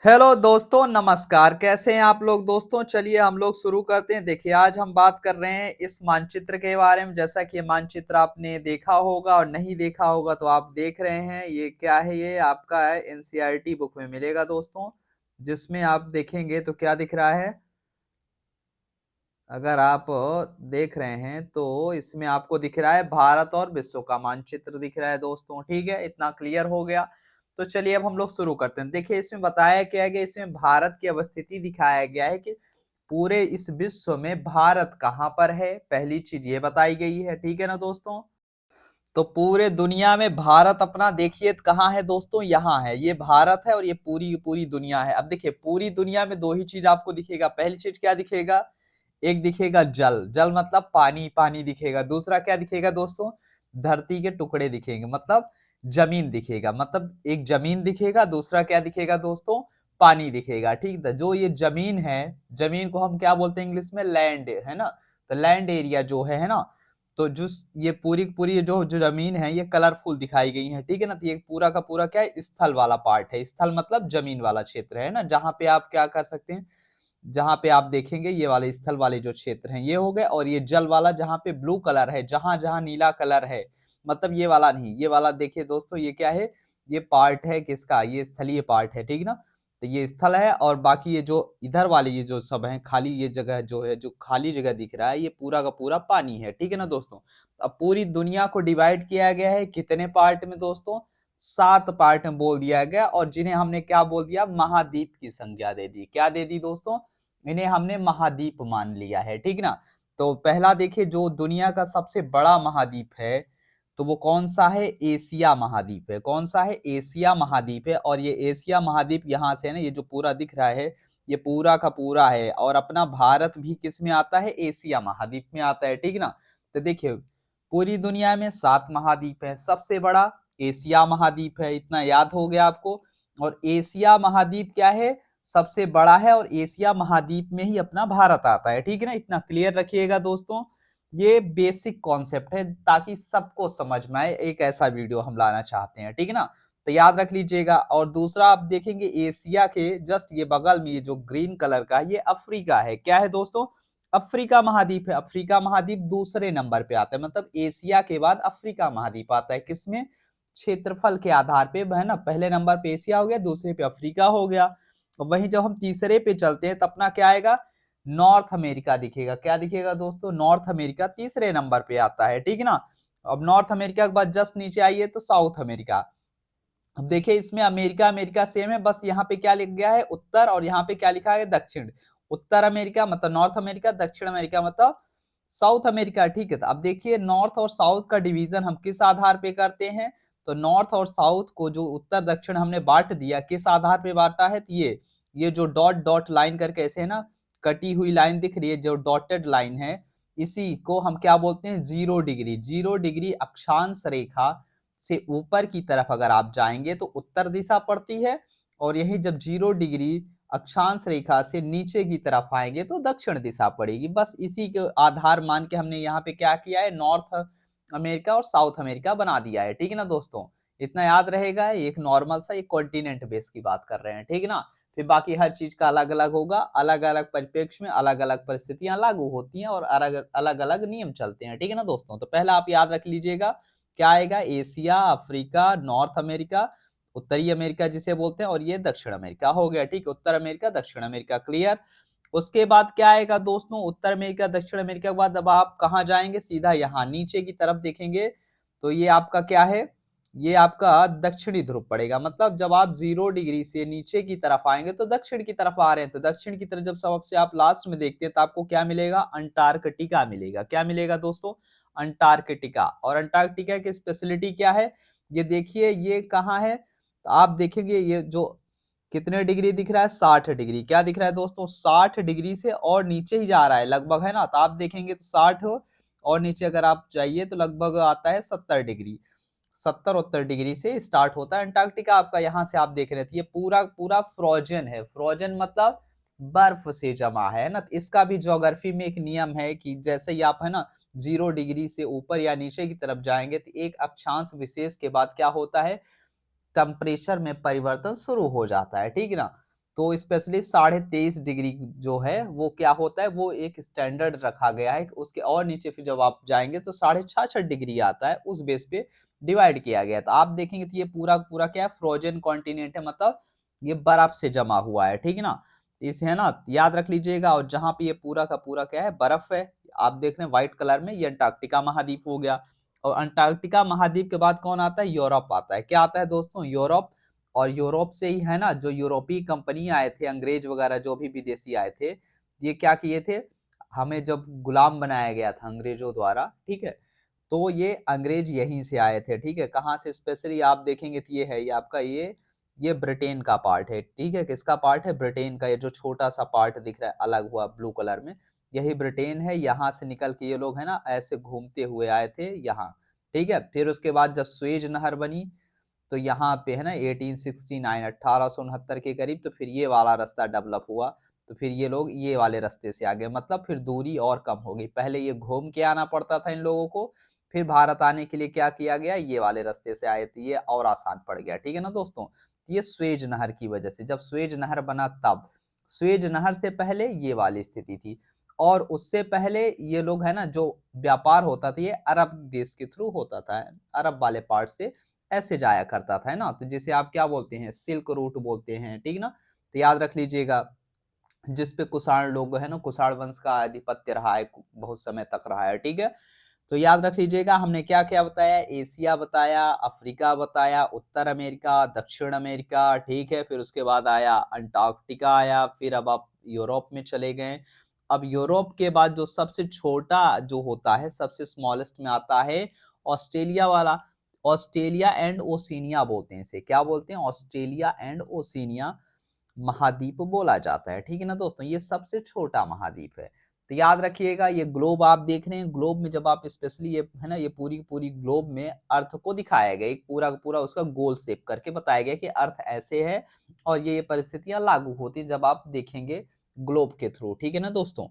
Hello दोस्तों, नमस्कार। कैसे हैं आप लोग दोस्तों? चलिए हम लोग शुरू करते हैं। देखिए, आज हम बात कर रहे हैं इस मानचित्र के बारे में। जैसा कि ये मानचित्र आपने देखा होगा और नहीं देखा होगा तो आप देख रहे हैं। ये क्या है? ये आपका है, एनसीईआरटी बुक में मिलेगा दोस्तों। जिसमें आप देखेंगे तो क्या दिख रहा है? अगर आप देख रहे हैं तो इसमें आपको दिख रहा है भारत और विश्व का मानचित्र दिख रहा है दोस्तों। ठीक है, इतना क्लियर हो गया। तो चलिए अब हम लोग शुरू करते हैं। देखिए, इसमें बताया क्या है कि इसमें भारत की अवस्थिति दिखाया गया है कि पूरे इस विश्व में भारत कहाँ पर है। पहली चीज ये बताई गई है। ठीक है ना दोस्तों? तो पूरे दुनिया में भारत अपना देखिए कहाँ है दोस्तों, यहाँ है। ये भारत है और ये पूरी पूरी दुनिया है। अब देखिए, पूरी दुनिया में दो ही चीज आपको दिखेगा। पहली चीज क्या दिखेगा? एक दिखेगा जल। जल मतलब पानी, पानी दिखेगा। दूसरा क्या दिखेगा दोस्तों? धरती के टुकड़े दिखेंगे, मतलब जमीन दिखेगा। मतलब एक जमीन दिखेगा, दूसरा क्या दिखेगा दोस्तों? पानी दिखेगा। ठीक है, जो ये जमीन है, जमीन को हम क्या बोलते हैं इंग्लिश में? लैंड, है ना? तो लैंड एरिया जो है ना, तो जो ये पूरी पूरी जो जो जमीन है ये कलरफुल दिखाई गई है। ठीक है ना? तो ये पूरा का पूरा क्या है? स्थल वाला पार्ट है। स्थल मतलब जमीन वाला क्षेत्र है ना, जहां पे आप क्या कर सकते हैं, जहां पे आप देखेंगे ये वाले स्थल वाले जो क्षेत्र हैं ये हो गए। और ये जल वाला जहां पे ब्लू कलर है, जहां जहां नीला कलर है, मतलब ये वाला नहीं, ये वाला देखिए दोस्तों, ये क्या है? ये पार्ट है किसका? ये स्थलीय पार्ट है। ठीक ना? तो ये स्थल है और बाकी ये जो इधर वाली ये जो सब है खाली, ये जगह जो है, जो खाली जगह दिख रहा है, ये पूरा का पूरा पानी है। ठीक है ना दोस्तों? अब पूरी दुनिया को डिवाइड किया गया है कितने पार्ट में दोस्तों? 7 पार्ट में बोल दिया गया। और जिन्हें हमने क्या बोल दिया? महाद्वीप की संज्ञा दे दी। क्या दे दी दोस्तों? इन्हें हमने महाद्वीप मान लिया है। ठीक ना? तो पहला देखिए, जो दुनिया का सबसे बड़ा महाद्वीप है तो वो कौन सा है? एशिया महाद्वीप है। कौन सा है? एशिया महाद्वीप है। और ये एशिया महाद्वीप यहाँ से है ना, ये जो पूरा दिख रहा है ये पूरा का पूरा है। और अपना भारत भी किस में आता है? एशिया महाद्वीप में आता है। ठीक ना? तो देखिए, पूरी दुनिया में 7 महाद्वीप है। सबसे बड़ा एशिया महाद्वीप है, इतना याद हो गया आपको। और एशिया महाद्वीप क्या है? सबसे बड़ा है। और एशिया महाद्वीप में ही अपना भारत आता है। ठीक है ना? इतना क्लियर रखिएगा दोस्तों। ये बेसिक कॉन्सेप्ट है ताकि सबको समझ में आए। एक ऐसा वीडियो हम लाना चाहते हैं। ठीक है ना? तो याद रख लीजिएगा। और दूसरा आप देखेंगे एशिया के जस्ट ये बगल में ये जो ग्रीन कलर का ये अफ्रीका है। क्या है दोस्तों? अफ्रीका महाद्वीप है। अफ्रीका महाद्वीप दूसरे नंबर पे आता है। मतलब एशिया के बाद अफ्रीका महाद्वीप आता है। किसमें? क्षेत्रफल के आधार पे, है ना? पहले नंबर पे एशिया हो गया, दूसरे पे अफ्रीका हो गया। वहीं जब हम तीसरे पे चलते हैं तो अपना क्या आएगा? नॉर्थ अमेरिका दिखेगा। क्या दिखेगा दोस्तों? नॉर्थ अमेरिका तीसरे नंबर पे आता है। ठीक है ना? अब नॉर्थ अमेरिका के बाद जस्ट नीचे आइए तो साउथ अमेरिका। अब देखिए, इसमें अमेरिका अमेरिका सेम है, बस यहाँ पे क्या लिख गया है? उत्तर। और यहाँ पे क्या लिखा है? दक्षिण। उत्तर अमेरिका मतलब नॉर्थ अमेरिका, दक्षिण अमेरिका मतलब साउथ अमेरिका। ठीक है, तो अब देखिए नॉर्थ और साउथ का डिवीजन हम किस आधार पे करते हैं? तो नॉर्थ और साउथ को जो उत्तर दक्षिण हमने बांट दिया, किस आधार पे बांटा है? तो ये जो डॉट डॉट लाइन करके ऐसे है ना, कटी हुई लाइन दिख रही है, जो डॉटेड लाइन है, इसी को हम क्या बोलते हैं? 0 डिग्री। 0 डिग्री अक्षांश रेखा से ऊपर की तरफ अगर आप जाएंगे तो उत्तर दिशा पड़ती है। और यही जब 0 डिग्री अक्षांश रेखा से नीचे की तरफ आएंगे तो दक्षिण दिशा पड़ेगी। बस इसी के आधार मान के हमने यहाँ पे क्या किया है? नॉर्थ अमेरिका और साउथ अमेरिका बना दिया है। ठीक है ना दोस्तों? इतना याद रहेगा। एक नॉर्मल सा एक कॉन्टिनेंट बेस की बात कर रहे हैं। ठीक है ना? फिर बाकी हर चीज का अलग अलग होगा। अलग अलग परिप्रेक्ष्य में अलग अलग परिस्थितियां लागू होती हैं और अलग अलग अलग नियम चलते हैं। ठीक है ना दोस्तों? तो पहला आप याद रख लीजिएगा, क्या आएगा? एशिया, अफ्रीका, नॉर्थ अमेरिका, उत्तरी अमेरिका जिसे बोलते हैं, और ये दक्षिण अमेरिका हो गया। ठीक है, उत्तर अमेरिका दक्षिण अमेरिका क्लियर। उसके बाद क्या आएगा दोस्तों? उत्तर अमेरिका दक्षिण अमेरिका के बाद अब आप कहाँ जाएंगे? सीधा यहाँ नीचे की तरफ देखेंगे तो ये आपका क्या है? ये आपका दक्षिणी ध्रुव पड़ेगा। मतलब जब आप 0 डिग्री से नीचे की तरफ आएंगे तो दक्षिण की तरफ आ रहे हैं। तो दक्षिण की तरफ जब सबसे आप लास्ट में देखते हैं तो आपको क्या मिलेगा? अंटार्कटिका मिलेगा। क्या मिलेगा दोस्तों? अंटार्कटिका। और अंटार्कटिका की स्पेशलिटी क्या है? ये देखिए, ये कहाँ है? तो आप देखेंगे ये जो कितने डिग्री दिख रहा है? 60 डिग्री। क्या दिख रहा है दोस्तों? 60 डिग्री से और नीचे ही जा रहा है लगभग, है ना? तो आप देखेंगे तो 60 और नीचे अगर आप जाइए तो लगभग आता है 70 डिग्री। 70-70 डिग्री से स्टार्ट होता है अंटार्कटिका आपका। यहाँ से आप देख रहे थे ये पूरा पूरा फ्रोजन है। फ्रोजन मतलब बर्फ से जमा है ना? तो इसका भी ज्योग्राफी में एक नियम है कि जैसे ही आप, है ना, 0 डिग्री से ऊपर या नीचे की तरफ जाएंगे तो एक अक्षांश विशेष के बाद क्या होता है? टेम्परेचर में परिवर्तन शुरू हो जाता है। ठीक है ना? तो स्पेशली 23.5 डिग्री जो है वो क्या होता है, वो एक स्टैंडर्ड रखा गया है। उसके और नीचे फिर जब आप जाएंगे तो 66.5 डिग्री आता है, उस बेस पे डिवाइड किया गया। तो आप देखेंगे तो ये पूरा पूरा क्या है, फ्रोजन कॉन्टिनेंट है, मतलब ये बर्फ से जमा हुआ है, ठीक है ना। इसे है ना याद रख लीजिएगा। और जहां पे ये पूरा का पूरा क्या है, बर्फ है, आप देख रहे हैं व्हाइट कलर में, ये अंटार्कटिका महाद्वीप हो गया। और अंटार्कटिका महाद्वीप के बाद कौन आता है, यूरोप आता है। क्या आता है दोस्तों, यूरोप। और यूरोप से ही है ना, जो यूरोपीय कंपनी आए थे, अंग्रेज वगैरह जो भी विदेशी आए थे, ये क्या किए थे, हमें जब गुलाम बनाया गया था अंग्रेजों द्वारा, ठीक है, तो ये अंग्रेज यहीं से आए थे, ठीक है। कहाँ से, स्पेशली आप देखेंगे तो ये है, ये आपका ये ब्रिटेन का पार्ट है, ठीक है। किसका पार्ट है, ब्रिटेन का। ये जो छोटा सा पार्ट दिख रहा है अलग हुआ ब्लू कलर में, यही ब्रिटेन है। यहाँ से निकल के ये लोग है ना ऐसे घूमते हुए आए थे यहाँ, ठीक है। फिर उसके बाद जब स्वेज नहर बनी, तो यहाँ पे है ना 1869 1869 के करीब, तो फिर ये वाला रास्ता डेवलप हुआ। तो फिर ये लोग ये वाले रास्ते से आ गए, मतलब फिर दूरी और कम हो गई। पहले ये घूम के आना पड़ता था इन लोगों को, फिर भारत आने के लिए क्या किया गया, ये वाले रास्ते से आए थे, ये और आसान पड़ गया, ठीक है ना दोस्तों। तो ये स्वेज नहर की वजह से, जब स्वेज नहर बना तब। स्वेज नहर से पहले ये वाली स्थिति थी। और उससे पहले ये लोग है ना, जो व्यापार होता था ये अरब देश के थ्रू होता था, अरब वाले पार्ट से ऐसे जाया करता था, है ना। तो जिसे आप क्या बोलते हैं, सिल्क रूट बोलते हैं, ठीक ना। तो याद रख लीजिएगा, जिसपे कुषाण लोग है ना, कुषाण वंश का आधिपत्य रहा है, बहुत समय तक रहा है, ठीक है। तो याद रख लीजिएगा, हमने क्या क्या बताया, एशिया बताया, अफ्रीका बताया, उत्तर अमेरिका, दक्षिण अमेरिका, ठीक है। फिर उसके बाद आया अंटार्कटिका आया, फिर अब आप यूरोप में चले गए। अब यूरोप के बाद जो सबसे छोटा जो होता है, सबसे स्मॉलेस्ट में आता है ऑस्ट्रेलिया वाला। ऑस्ट्रेलिया एंड ओशिनिया बोलते हैं इसे, क्या बोलते हैं, ऑस्ट्रेलिया एंड ओशिनिया महाद्वीप बोला जाता है, ठीक है ना दोस्तों। ये सबसे छोटा महाद्वीप है। तो याद रखिएगा, ये ग्लोब आप देख रहे हैं, ग्लोब में जब आप स्पेशली ये है ना, ये पूरी पूरी ग्लोब में अर्थ को दिखाया गया, एक पूरा पूरा उसका गोल शेप करके बताया गया कि अर्थ ऐसे है, और ये परिस्थितियां लागू होती हैं जब आप देखेंगे ग्लोब के थ्रू, ठीक है ना दोस्तों।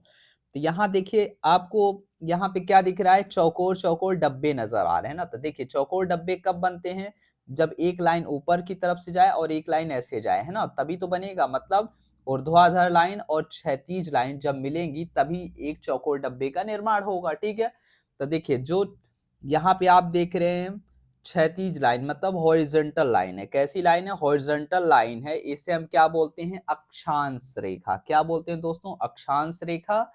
तो यहाँ देखिए, आपको यहाँ पे क्या दिख रहा है, चौकोर चौकोर डब्बे नजर आ रहे हैं ना। तो देखिए, चौकोर डब्बे कब बनते हैं, जब एक लाइन ऊपर की तरफ से जाए और एक लाइन ऐसे जाए, है ना, तभी तो बनेगा। मतलब ऊर्ध्वाधर लाइन और क्षैतिज लाइन जब मिलेंगी तभी एक चौकोर डब्बे का निर्माण होगा, ठीक है। तो देखिए, जो यहाँ पे आप देख रहे हैं क्षैतिज लाइन, मतलब हॉरिजॉन्टल लाइन है। कैसी लाइन है, हॉरिजॉन्टल लाइन है। इसे हम क्या बोलते हैं, अक्षांश रेखा। क्या बोलते हैं दोस्तों, अक्षांश रेखा।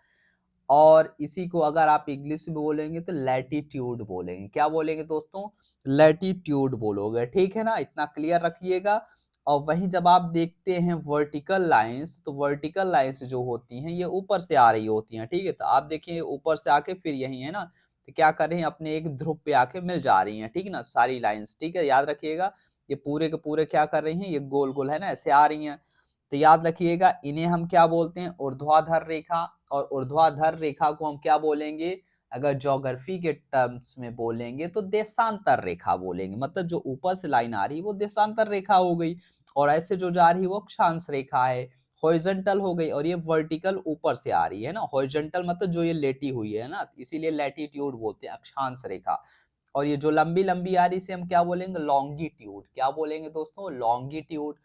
और इसी को अगर आप इंग्लिश में बोलेंगे तो लैटिट्यूड बोलेंगे। क्या बोलेंगे दोस्तों, लैटिट्यूड बोलोगे, ठीक है ना। इतना क्लियर रखिएगा। और वहीं जब आप देखते हैं वर्टिकल लाइंस, तो वर्टिकल लाइंस जो होती हैं ये ऊपर से आ रही होती हैं, ठीक है। तो आप देखिए, ऊपर से आके फिर यही है ना, तो क्या कर रहे हैं, अपने एक ध्रुव पे आके मिल जा रही हैं, ठीक है ना, सारी लाइंस, ठीक है। याद रखिएगा, ये पूरे के पूरे क्या कर रही हैं, ये गोल गोल है ना ऐसे आ रही हैं। तो याद रखिएगा, इन्हें हम क्या बोलते हैं, ऊर्ध्वाधर रेखा। और ऊर्ध्वाधर रेखा को हम क्या बोलेंगे, अगर ज्योग्राफी के टर्म्स में बोलेंगे तो देशांतर रेखा बोलेंगे। मतलब जो ऊपर से लाइन आ रही है वो देशांतर रेखा हो गई, और ऐसे जो जा रही है वो अक्षांश रेखा है, हॉरिजॉन्टल हो गई। और ये वर्टिकल ऊपर से आ रही है ना, हॉरिजॉन्टल मतलब जो ये लेटी हुई है ना, इसीलिए लैटिट्यूड बोलते हैं, अक्षांश रेखा। और ये जो लंबी लंबी आ रही है हम क्या बोलेंगे, लॉन्गिट्यूड। क्या बोलेंगे दोस्तों, लॉन्गिट्यूड।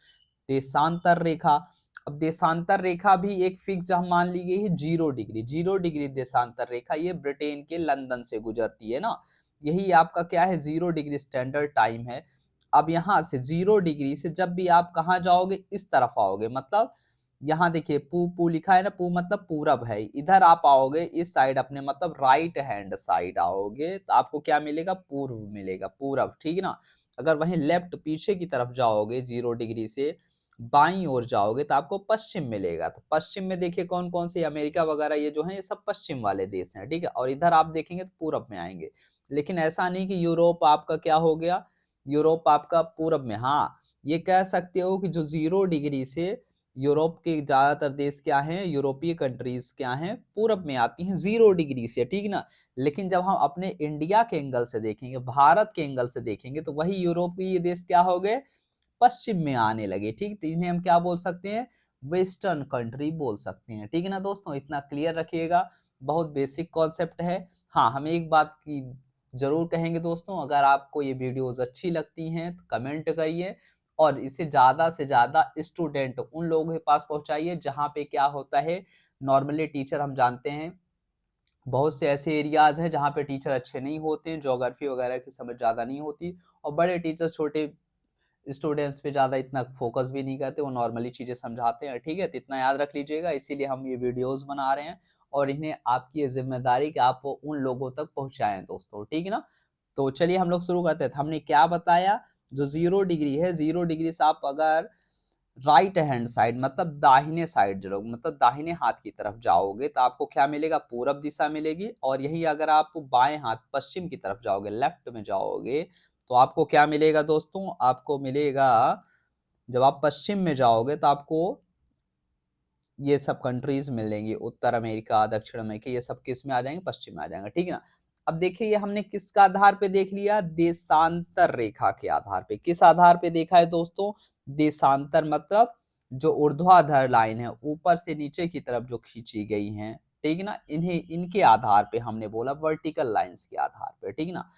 देशांतर रेखा, अब देशांतर रेखा भी एक फिक्स हम मान ली गई है 0 डिग्री। 0 डिग्री देशांतर रेखा, ये ब्रिटेन के लंदन से गुजरती है ना, यही आपका क्या है, 0 डिग्री स्टैंडर्ड टाइम है। अब यहाँ से 0 डिग्री से जब भी आप कहाँ जाओगे, इस तरफ आओगे, मतलब यहाँ देखिए पू पू लिखा है ना, पू मतलब पूरब है, इधर आप आओगे इस साइड अपने, मतलब राइट हैंड साइड आओगे, तो आपको क्या मिलेगा, पूर्व मिलेगा, पूरब, ठीक है ना। अगर वहीं लेफ्ट पीछे की तरफ जाओगे 0 डिग्री से बाईं ओर जाओगे तो आपको पश्चिम मिलेगा। तो पश्चिम में देखिए कौन कौन से, अमेरिका वगैरह ये जो है ये सब पश्चिम वाले देश हैं, ठीक है। और इधर आप देखेंगे तो पूरब में आएंगे। लेकिन ऐसा नहीं कि यूरोप आपका क्या हो गया, यूरोप आपका पूरब में। हाँ, ये कह सकते हो कि जो 0 डिग्री से यूरोप के ज्यादातर देश क्या हैं, यूरोपीय कंट्रीज क्या हैं, पूरब में आती हैं 0 डिग्री से, ठीक ना। लेकिन जब हम अपने इंडिया के एंगल से देखेंगे, भारत के एंगल से देखेंगे, तो वही यूरोपीय देश क्या हो गए, पश्चिम में आने लगे, ठीक। तो इन्हें हम क्या बोल सकते हैं, वेस्टर्न कंट्री बोल सकते हैं, ठीक है ना दोस्तों। इतना क्लियर रखिएगा, बहुत बेसिक कॉन्सेप्ट है। हाँ, हम एक बात की जरूर कहेंगे दोस्तों, अगर आपको ये वीडियोस अच्छी लगती हैं तो कमेंट करिए, और इसे ज्यादा से ज्यादा स्टूडेंट उन लोगों के पास पहुंचाइए जहां पे क्या होता है, नॉर्मली टीचर हम जानते हैं बहुत से ऐसे एरियाज हैं जहाँ पे टीचर अच्छे नहीं होते हैं, ज्योग्राफी वगैरह की समझ ज़्यादा नहीं होती और बड़े टीचर छोटे स्टूडेंट्स पे ज़्यादा इतना फोकस भी नहीं करते, वो नॉर्मली चीज़ें समझाते हैं। ठीक है, तो इतना याद रख लीजिएगा, इसीलिए हम ये वीडियोस बना रहे हैं और इन्हें आपकी ये जिम्मेदारी कि आप वो उन लोगों तक पहुँचाएं दोस्तों, ठीक है ना। तो चलिए हम लोग शुरू करते हैं। हमने क्या बताया, जो 0 डिग्री है, 0 डिग्री से आप अगर राइट हैंड साइड मतलब दाहिने साइड जो मतलब दाहिने हाथ की तरफ जाओगे तो आपको क्या मिलेगा, पूरब दिशा मिलेगी। और यही अगर आप बाएं हाथ पश्चिम की तरफ जाओगे, लेफ्ट में जाओगे, तो आपको क्या मिलेगा दोस्तों, आपको मिलेगा, जब आप पश्चिम में जाओगे तो आपको ये सब कंट्रीज मिलेंगी, उत्तर अमेरिका, दक्षिण अमेरिका, ये सब किस में आ जाएंगे, पश्चिम में आ जाएंगे, ठीक है ना। अब देखिए ये हमने किसका आधार पे देख लिया, देशांतर रेखा के आधार पे। किस आधार पे देखा है दोस्तों, देशांतर मतलब जो ऊर्ध्वाधर लाइन है ऊपर से नीचे की तरफ जो खींची गई हैं, ठीक है ना, इन्हें इनके आधार पे हमने बोला, वर्टिकल लाइंस के आधार पे, ठीक है ना।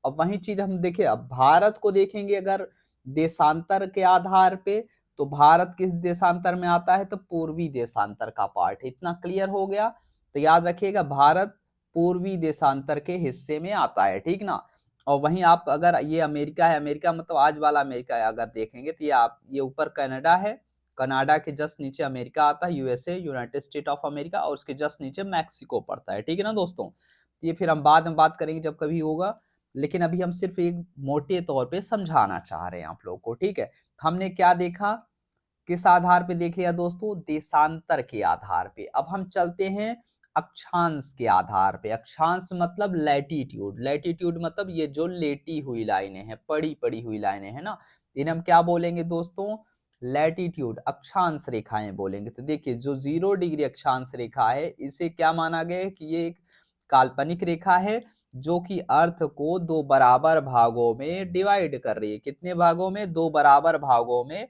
अब वही चीज हम देखें, अब भारत को देखेंगे अगर देशांतर के आधार पे, तो भारत किस देशांतर में आता है, तो पूर्वी देशांतर का पार्ट है। इतना क्लियर हो गया, तो याद रखिएगा भारत पूर्वी देशांतर के हिस्से में आता है, ठीक ना। और वहीं आप अगर ये अमेरिका है, अमेरिका मतलब आज वाला अमेरिका है, अगर देखेंगे तो ये आप ये ऊपर कनाडा है, कनाडा के जस्ट नीचे अमेरिका आता है, USA, United state of America, और उसके जस्ट नीचे मैक्सिको पड़ता है, ठीक है ना दोस्तों। तो ये फिर हम बाद में बात करेंगे जब कभी होगा, लेकिन अभी हम सिर्फ एक मोटे तौर पे समझाना चाह रहे हैं आप लोग को, ठीक है। हमने क्या देखा, किस आधार पे देख लिया दोस्तों, देशांतर के आधार पे। अब हम चलते हैं अक्षांश के आधार पे। अक्षांश मतलब लैटिट्यूड, लैटिट्यूड मतलब ये जो लेटी हुई लाइनें हैं, पड़ी पड़ी हुई लाइनें हैं ना, इन्हें हम क्या बोलेंगे दोस्तों, लैटिट्यूड, अक्षांश रेखाएं बोलेंगे। तो देखिए जो 0 डिग्री अक्षांश रेखा है, इसे क्या माना गया है कि ये एक काल्पनिक रेखा है जो कि अर्थ को दो बराबर भागों में डिवाइड कर रही है। कितने भागों में, दो बराबर भागों में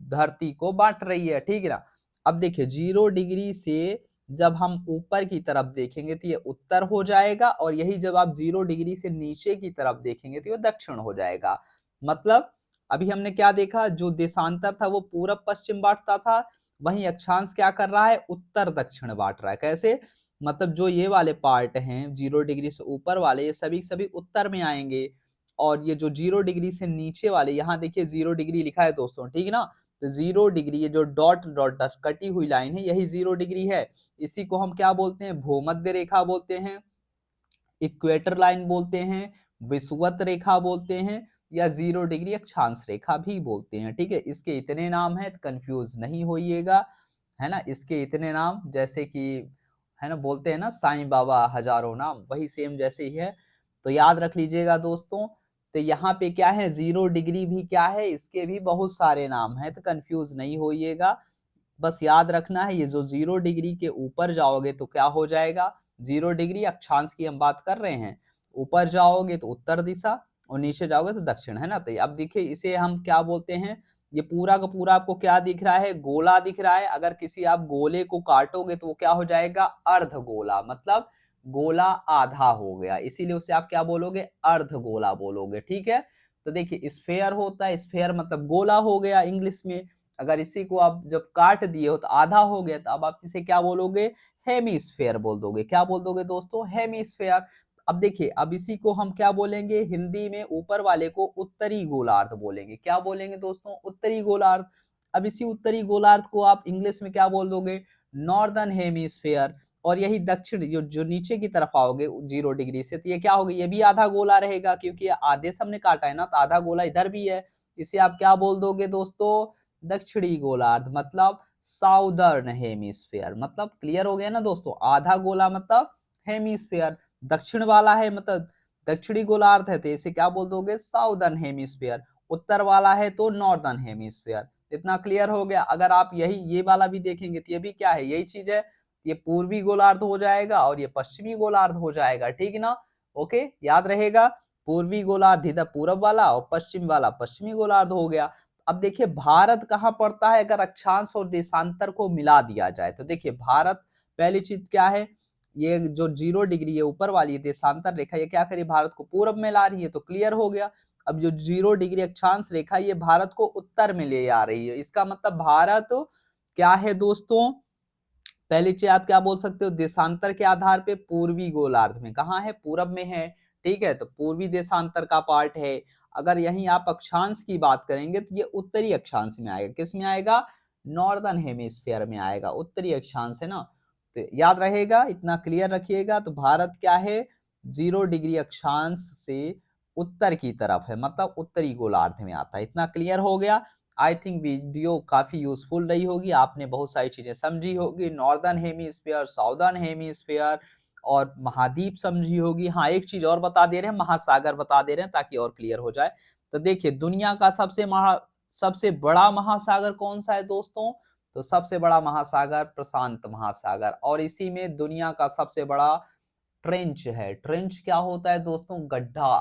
धरती को बांट रही है, ठीक है ना। अब देखिए 0 डिग्री से जब हम ऊपर की तरफ देखेंगे तो ये उत्तर हो जाएगा, और यही जब आप 0 डिग्री से नीचे की तरफ देखेंगे तो ये दक्षिण हो जाएगा। मतलब अभी हमने क्या देखा, जो देशांतर था वो पूरब पश्चिम बांटता था, वहीं अक्षांश क्या कर रहा है, उत्तर दक्षिण बांट रहा है। कैसे, मतलब जो ये वाले पार्ट हैं 0 डिग्री से ऊपर वाले, ये सभी सभी उत्तर में आएंगे, और ये जो 0 डिग्री से नीचे वाले, यहाँ देखिए 0 डिग्री लिखा है दोस्तों, ठीक है ना। तो 0 डिग्री, ये जो डॉट डॉट कटी हुई लाइन है, यही 0 डिग्री है। इसी को हम क्या बोलते हैं, भूमध्य रेखा बोलते हैं, इक्वेटर लाइन बोलते हैं, विषुवत रेखा बोलते हैं, या 0 डिग्री अक्षांश रेखा भी बोलते हैं, ठीक है। इसके इतने नाम है, कंफ्यूज नहीं होइएगा, है ना। इसके इतने नाम, जैसे कि है ना, बोलते हैं ना साईं बाबा हजारों नाम, वही सेम जैसे ही है, तो याद रख लीजिएगा दोस्तों। तो यहाँ पे क्या है, 0 डिग्री भी क्या है, इसके भी बहुत सारे नाम है, तो कंफ्यूज नहीं होइएगा। बस याद रखना है, ये जो 0 डिग्री के ऊपर जाओगे तो क्या हो जाएगा, 0 डिग्री अक्षांश की हम बात कर रहे हैं, ऊपर जाओगे तो उत्तर दिशा और नीचे जाओगे तो दक्षिण, है ना। तो अब देखिए इसे हम क्या बोलते हैं, ये पूरा का पूरा आपको क्या दिख रहा है, गोला दिख रहा है। अगर किसी आप गोले को काटोगे तो वो क्या हो जाएगा, अर्ध गोला, मतलब गोला आधा हो गया, इसीलिए उसे आप क्या बोलोगे, अर्ध गोला बोलोगे, ठीक है। तो देखिए स्फेयर होता है, स्फेयर मतलब गोला हो गया इंग्लिश में। अगर इसी को आप जब काट दिए हो तो आधा हो गया, तो अब आप इसे क्या बोलोगे, हेमीस्फेयर बोल दोगे। क्या बोल दोगे दोस्तों, हेमीस्फेयर। अब देखिए, अब इसी को हम क्या बोलेंगे, हिंदी में ऊपर वाले को उत्तरी गोलार्ध बोलेंगे। क्या बोलेंगे दोस्तों, उत्तरी गोलार्ध। अब इसी उत्तरी गोलार्ध को आप इंग्लिश में क्या बोल दोगे, नॉर्दर्न हेमीस्फेयर। और यही दक्षिण जो नीचे की तरफ आओगे 0 डिग्री से, तो ये क्या होगा, ये भी आधा गोला रहेगा, क्योंकि आधे से हमने काटा है ना, तो आधा गोला इधर भी है। इसे आप क्या बोल दोगे दोस्तों, दक्षिणी गोलार्ध, मतलब साउदर्न हेमीस्फेयर। मतलब क्लियर हो गया ना दोस्तों, आधा गोला मतलब हेमीस्फेयर, दक्षिण वाला है मतलब दक्षिणी गोलार्ध है, तो इसे क्या बोल दोगे, साउदर्न हेमीस्फेयर। उत्तर वाला है तो नॉर्दर्न हेमीस्फेयर। इतना क्लियर हो गया। अगर आप यही ये वाला भी देखेंगे तो ये भी क्या है, यही चीज है। ये पूर्वी गोलार्ध हो जाएगा और ये पश्चिमी गोलार्ध हो जाएगा, ठीक है ना। ओके, याद रहेगा, पूर्वी गोलार्ध इधर पूरब वाला और पश्चिम वाला पश्चिमी गोलार्ध हो गया। अब देखिए भारत कहाँ पड़ता है, अगर अक्षांश और देशांतर को मिला दिया जाए तो देखिए भारत, पहली चीज क्या है, ये जो 0 डिग्री है ऊपर वाली देशांतर रेखा, ये क्या करी, भारत को पूरब में ला रही है, तो क्लियर हो गया। अब जो 0 डिग्री अक्षांश रेखा ये भारत को उत्तर में ले आ रही है। इसका मतलब भारत क्या है दोस्तों, पहली चीज आप क्या बोल सकते हो, देशांतर के आधार पे पूर्वी गोलार्ध में, कहाँ है, पूरब में है। ठीक है, तो पूर्वी देशांतर का पार्ट है। अगर यहीं आप अक्षांश की बात करेंगे तो ये उत्तरी अक्षांश में आएगा। किस में आएगा, नॉर्दर्न हेमिस्फीयर में आएगा, उत्तरी अक्षांश है ना। तो याद रहेगा, इतना क्लियर रखिएगा। तो भारत क्या है, 0 डिग्री अक्षांश से उत्तर की तरफ है, मतलब उत्तरी गोलार्ध में आता है। इतना क्लियर हो गया। आई थिंक वीडियो काफी यूजफुल रही होगी, आपने बहुत सारी चीजें समझी होगी, नॉर्दर्न हेमिस्फीयर, साउदर्न हेमिस्फीयर और महाद्वीप समझी होगी। हाँ, एक चीज और बता दे रहे हैं, महासागर बता दे रहे हैं ताकि और क्लियर हो जाए। तो देखिए, दुनिया का सबसे बड़ा महासागर कौन सा है दोस्तों, तो सबसे बड़ा महासागर प्रशांत महासागर, और इसी में दुनिया का सबसे बड़ा ट्रेंच है। ट्रेंच क्या होता है दोस्तों, गड्ढा।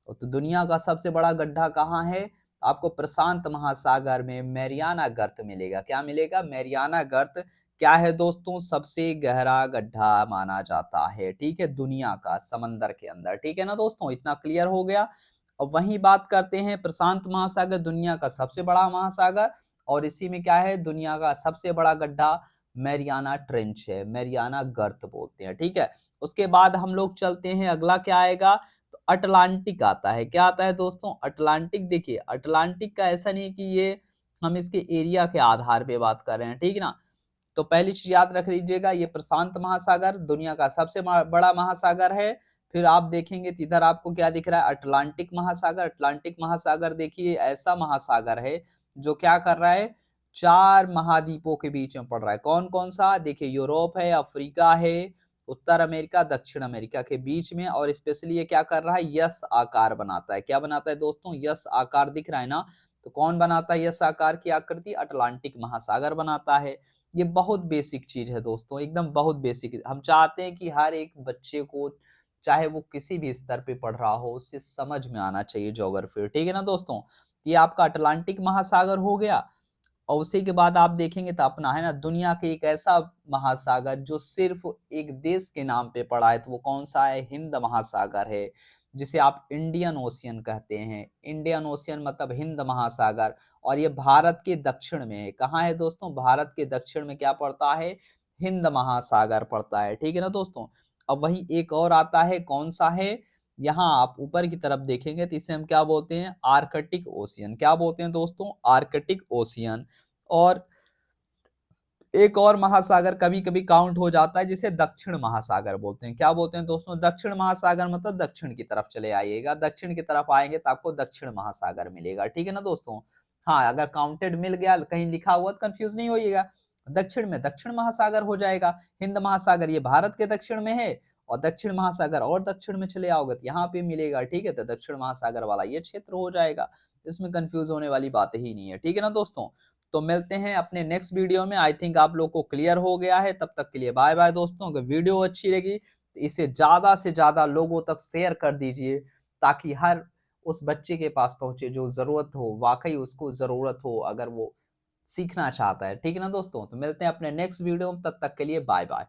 तो दुनिया का सबसे बड़ा गड्ढा कहाँ है, आपको प्रशांत महासागर में मैरियाना गर्त मिलेगा। क्या मिलेगा, मैरियाना गर्त। क्या है दोस्तों, सबसे गहरा गड्ढा माना जाता है, ठीक है, दुनिया का, समंदर के अंदर। ठीक है ना दोस्तों, इतना क्लियर हो गया। अब वही बात करते हैं, प्रशांत महासागर दुनिया का सबसे बड़ा महासागर, और इसी में क्या है, दुनिया का सबसे बड़ा गड्ढा मैरियाना ट्रेंच है, मैरियाना गर्त बोलते हैं। ठीक है, उसके बाद हम लोग चलते हैं, अगला क्या आएगा, तो अटलांटिक आता है। क्या आता है दोस्तों, अटलांटिक। देखिए, अटलांटिक का ऐसा नहीं है कि ये हम इसके एरिया के आधार पे बात कर रहे हैं, ठीक ना। तो पहली चीज याद रख लीजिएगा, ये प्रशांत महासागर दुनिया का सबसे बड़ा महासागर है। फिर आप देखेंगे तो इधर आपको क्या दिख रहा है, अटलांटिक महासागर। अटलांटिक महासागर देखिए ऐसा महासागर है जो क्या कर रहा है, 4 महाद्वीपों के बीच में पड़ रहा है। कौन कौन सा, देखिए, यूरोप है, अफ्रीका है, उत्तर अमेरिका, दक्षिण अमेरिका के बीच में। और स्पेशली ये क्या कर रहा है, यस आकार बनाता है। क्या बनाता है दोस्तों, यस आकार दिख रहा है ना। तो कौन बनाता है यस आकार की आकृति, अटलांटिक महासागर बनाता है। ये बहुत बेसिक चीज है दोस्तों, एकदम बहुत बेसिक। हम चाहते हैं कि हर एक बच्चे को, चाहे वो किसी भी स्तर पे पढ़ रहा हो, उससे समझ में आना चाहिए ज्योग्राफी। ठीक है ना दोस्तों, ये आपका अटलांटिक महासागर हो गया। और उसी के बाद आप देखेंगे तो अपना है ना, दुनिया के एक ऐसा महासागर जो सिर्फ एक देश के नाम पे पड़ा है, तो वो कौन सा है, हिंद महासागर है, जिसे आप इंडियन ओशियन कहते हैं। इंडियन ओशियन मतलब हिंद महासागर। और ये भारत के दक्षिण में है। कहाँ है दोस्तों, भारत के दक्षिण में क्या पड़ता है, हिंद महासागर पड़ता है। ठीक है ना दोस्तों। अब वही एक और आता है, कौन सा है, यहाँ आप ऊपर की तरफ देखेंगे तो इसे हम क्या बोलते हैं, आर्कटिक ओशियन। क्या बोलते हैं दोस्तों, आर्कटिक ओशियन। और एक और महासागर कभी कभी काउंट हो जाता है, जिसे दक्षिण महासागर बोलते हैं। क्या बोलते हैं दोस्तों, दक्षिण महासागर, मतलब दक्षिण की तरफ चले आइएगा, दक्षिण की तरफ आएंगे तो आपको दक्षिण महासागर मिलेगा। ठीक है ना दोस्तों। हाँ, अगर काउंटेड मिल गया, कहीं लिखा हुआ तो कंफ्यूज नहीं होइएगा, दक्षिण में दक्षिण महासागर हो जाएगा। हिंद महासागर ये भारत के दक्षिण में है, और दक्षिण महासागर और दक्षिण में चले आओगे तो यहाँ पे मिलेगा। ठीक है, तो दक्षिण महासागर वाला ये क्षेत्र हो जाएगा। इसमें कंफ्यूज होने वाली बात ही नहीं है। ठीक है ना दोस्तों। तो मिलते हैं अपने नेक्स्ट वीडियो में। आई थिंक आप लोग को क्लियर हो गया है। तब तक के लिए बाय बाय दोस्तों। अगर वीडियो अच्छी लगी तो इसे ज्यादा से ज्यादा लोगों तक शेयर कर दीजिए, ताकि हर उस बच्चे के पास पहुंचे जो जरूरत हो, वाकई उसको जरूरत हो, अगर वो सीखना चाहता है। ठीक है ना दोस्तों। तो मिलते हैं अपने नेक्स्ट वीडियो में, तब तक के लिए बाय बाय।